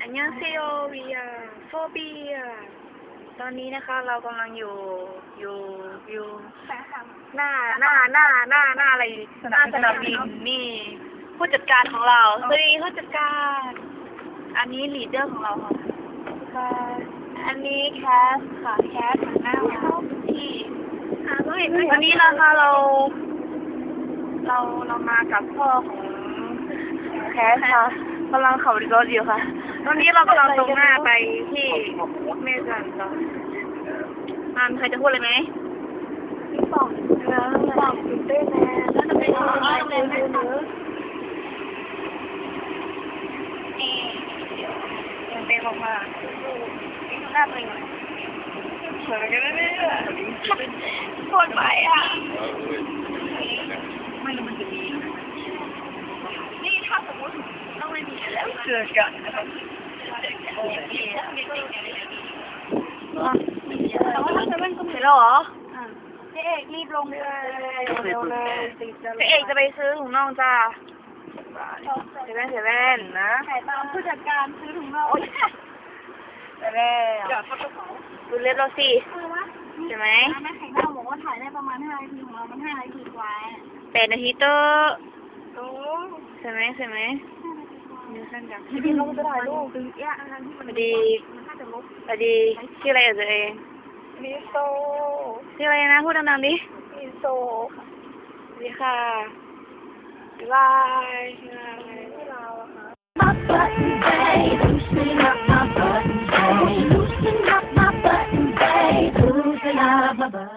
อันยองเซโอเวียโฟเบียตอนนี้นะคะเรากำลังอยู่หน้าอะไรหน้าสนามบินนี่ผู้จัดการของเราสวัสดีผู้จัดการอันนี้ลีดเดอร์ของเราค่ะอันนี้แคสค่ะแคสของหน้าเราที่วันนี้นะคะเรามากับพ่อของแคสค่ะกำลังขับรถอยู่ค่ะตอนนี้เรากำลังตรงหน้าไปที่เมสันค่ะใครจะพูดอะไรไหมบอกตื่นเต้นนะแล้วจะไปโรงแรมไหมคะตื่นเต้นมากๆหน้าตัวเองสวยกันเลยโคตรไปอ่ะไม่รู้มันจะมีนี่ถ้าสมมติต้องไม่มีแล้วเจอกันแต่ว่าถ้าเซเว่นก็มีแล้วเหรอพี่เอกรีบลงเลยเร็วเลยพี่เอกจะไปซื้อถุงน่องจ้าเซเว่นนะถ่ายตามผู้จัดการซื้อถุงน่องไปแล้วดูเล็บเราสิใช่ไหมแม่แข่งหน้าบอกว่าถ่ายได้ประมาณ5 นาทีของเรามัน5 นาทีกว่า8 นาทีเตอร์ใช่ไหมนี่สั้นจังพี่ลงจะถ่ายรูปพอดีชื่ออะไรเอ่ยมิโซชื่ออะไรนะพูดดังๆดิมิโซสวัสดีค่ะบ๊ายบายMy button, babe, loosen up my button, babe, loosen up my button, babe, loosen up my button.